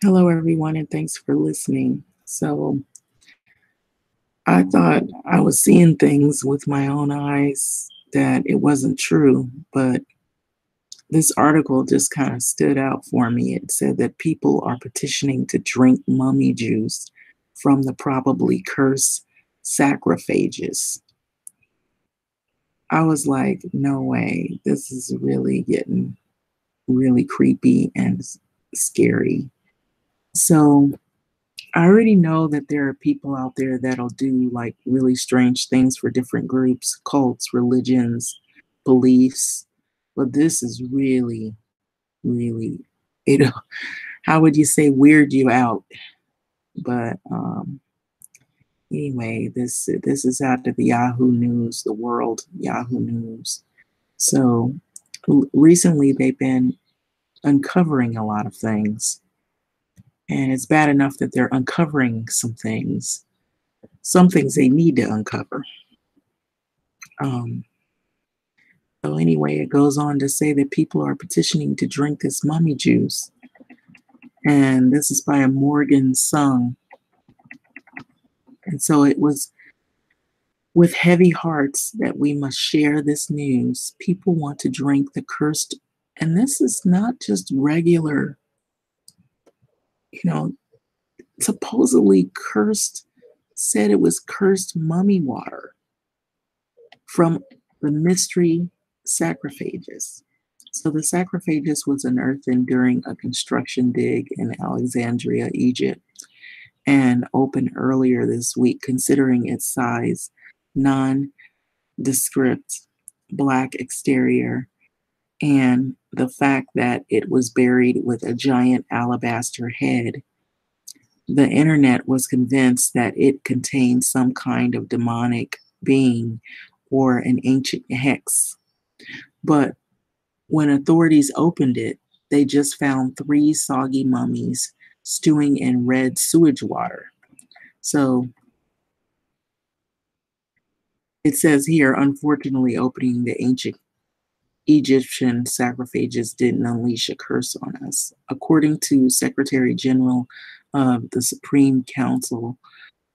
Hello, everyone, and thanks for listening. I thought I was seeing things with my own eyes that it wasn't true, but this article just kind of stood out for me. It said that people are petitioning to drink mummy juice from the probably cursed sarcophages. I was like, no way, this is really getting really creepy and scary. So, I already know that there are people out there that'll do like really strange things for different groups, cults, religions, beliefs. But this is really, really, you know, how would you say weird you out? But anyway, this is out of the Yahoo News, the world Yahoo News. So recently they've been uncovering a lot of things. And it's bad enough that they're uncovering some things they need to uncover. Um, so anyway, it goes on to say that people are petitioning to drink this mummy juice. And this is by a Morgan Sung. And so it was with heavy hearts that we must share this news. People want to drink the cursed, and this is not just regular, you know, supposedly cursed, said it was cursed mummy water from the mystery sarcophages. So the sarcophagus was unearthed during a construction dig in Alexandria, Egypt, and opened earlier this week, considering its size, nondescript black exterior, and the fact that it was buried with a giant alabaster head. The internet was convinced that it contained some kind of demonic being or an ancient hex. But when authorities opened it, they just found 3 soggy mummies stewing in red sewage water. So it says here, unfortunately, opening the ancient Egyptian sarcophages didn't unleash a curse on us. According to Secretary General of the Supreme Council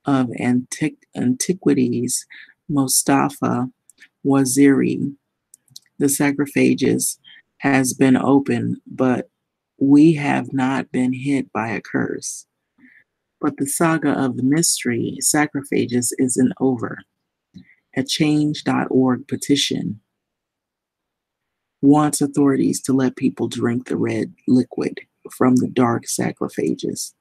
of Antiquities, Mustafa Waziri, the sarcophages has been open, but we have not been hit by a curse. But the saga of the mystery sarcophages isn't over. A change.org petition wants authorities to let people drink the red liquid from the dark sarcophages.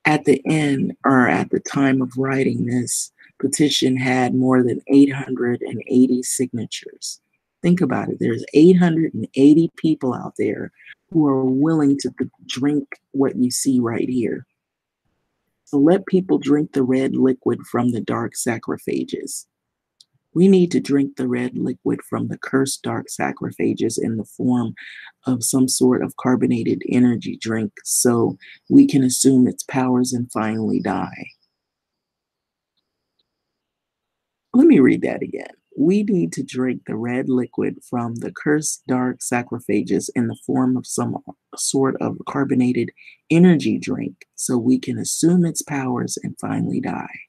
At the end, or at the time of writing this petition, had more than 880 signatures. Think about it. There's 880 people out there who are willing to drink what you see right here. So let people drink the red liquid from the dark sarcophages. We need to drink the red liquid from the cursed dark sarcophages in the form of some sort of carbonated energy drink so we can assume its powers and finally die. Let me read that again. We need to drink the red liquid from the cursed dark sarcophages in the form of some sort of carbonated energy drink so we can assume its powers and finally die.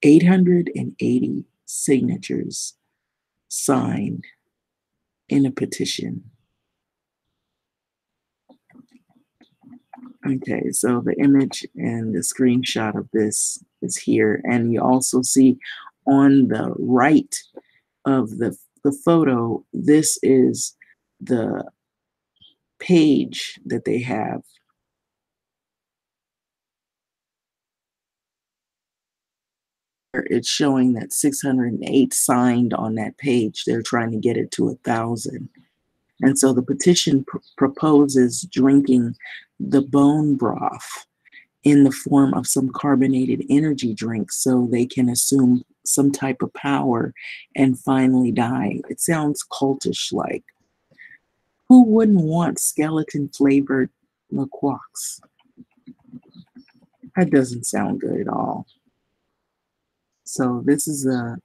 880 signatures signed in a petition. Okay, so the image and the screenshot of this is here. And you also see on the right of the photo, this is the page that they have. It's showing that 608 signed on that page. They're trying to get it to 1,000. And so the petition proposes drinking the bone broth in the form of some carbonated energy drink so they can assume some type of power and finally die. It sounds cultish like. Who wouldn't want skeleton flavored liqueur? That doesn't sound good at all. So this is a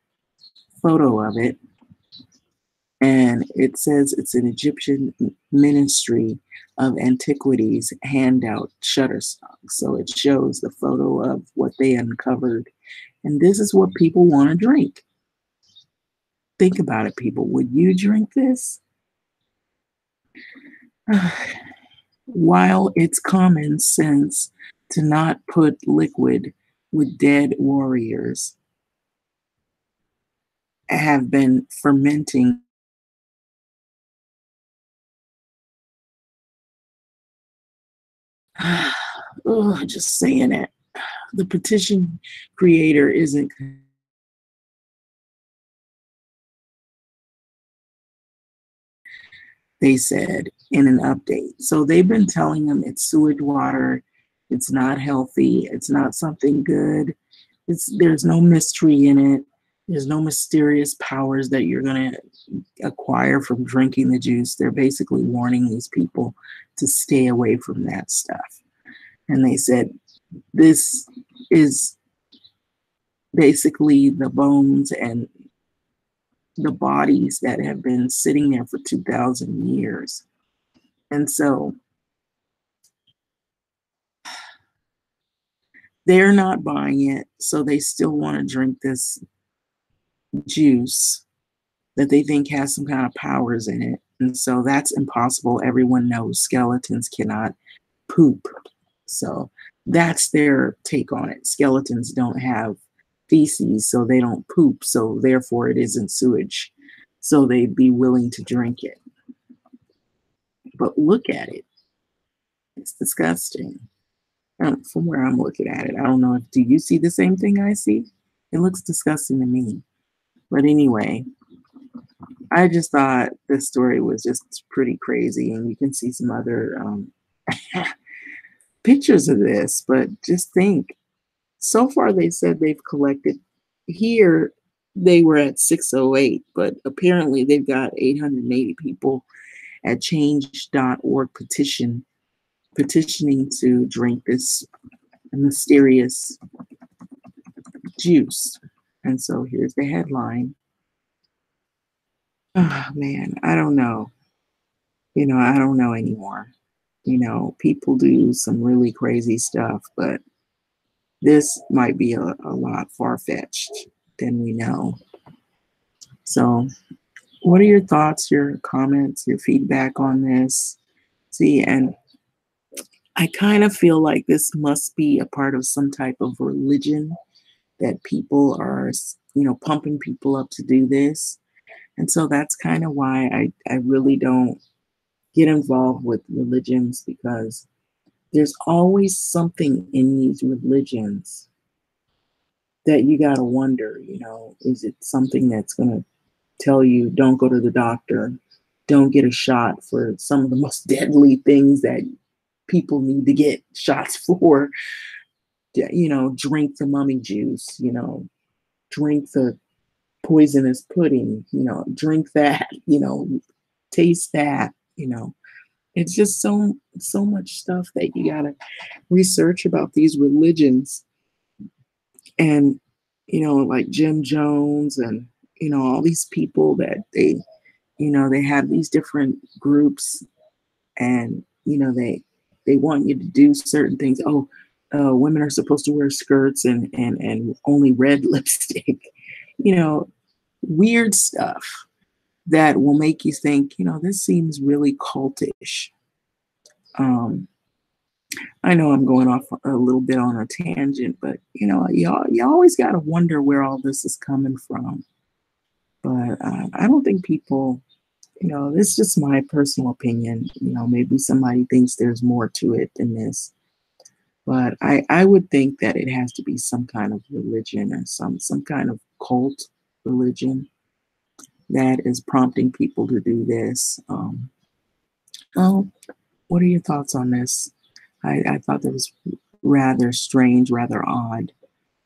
photo of it. And it says it's an Egyptian ministry of Antiquities handout Shutterstock. So it shows the photo of what they uncovered. And this is what people want to drink. Think about it, people. Would you drink this? While it's common sense to not put liquid with dead warriors, have been fermenting. Oh, just saying it. The petition creator isn't, they said in an update. So they've been telling them it's sewage water, it's not healthy, it's not something good. There's no mystery in it. There's no mysterious powers that you're gonna acquire from drinking the juice. They're basically warning these people to stay away from that stuff. And they said this is basically the bones and the bodies that have been sitting there for 2,000 years. And so they're not buying it. So they still want to drink this juice that they think has some kind of powers in it. And so that's impossible. Everyone knows skeletons cannot poop. So that's their take on it. Skeletons don't have feces, so they don't poop. So therefore, it isn't sewage. So they'd be willing to drink it. But look at it. It's disgusting. From where I'm looking at it, I don't know if do you see the same thing I see? It looks disgusting to me. But anyway, I just thought this story was just pretty crazy, and you can see some other pictures of this. But just think, so far they said they've collected here. They were at 608, but apparently they've got 880 people at change.org petitioning to drink this mysterious juice. And so here's the headline. Oh man, I don't know. I don't know anymore. People do some really crazy stuff, but this might be a lot far-fetched than we know. So what are your thoughts, your comments, your feedback on this? See, and I kind of feel like this must be a part of some type of religion that people are, pumping people up to do this. And so that's kind of why I really don't get involved with religions, because there's always something in these religions that you got to wonder, is it something that's going to tell you don't go to the doctor, don't get a shot for some of the most deadly things that people need to get shots for, drink the mummy juice, drink the poisonous pudding, drink that, taste that, it's just so much stuff that you got to research about these religions. And like Jim Jones and all these people that they have these different groups, and they want you to do certain things. Oh, women are supposed to wear skirts and only red lipstick, you know weird stuff that will make you think, this seems really cultish. um I know I'm going off a little bit on a tangent, but you always got to wonder where all this is coming from. But I don't think people, this is just my personal opinion. Maybe somebody thinks there's more to it than this, but I would think that it has to be some kind of religion or some kind of cult religion that is prompting people to do this. Oh, what are your thoughts on this? I thought that was rather strange, rather odd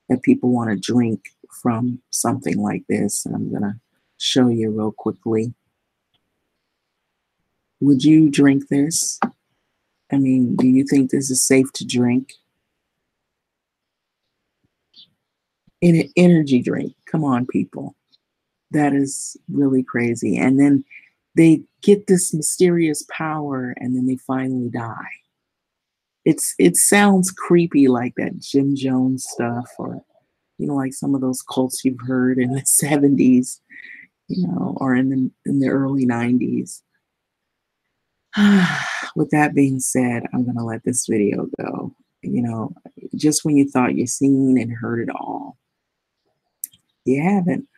that people want to drink from something like this. And I'm going to show you real quickly. Would you drink this? I mean, do you think this is safe to drink? In an energy drink. Come on, people. That is really crazy. And then they get this mysterious power and then they finally die. It sounds creepy like that Jim Jones stuff, or like some of those cults you've heard in the 70s, or in the early 90s. With that being said, I'm going to let this video go. Just when you thought you seen and heard it all, you haven't.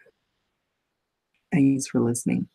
Thanks for listening.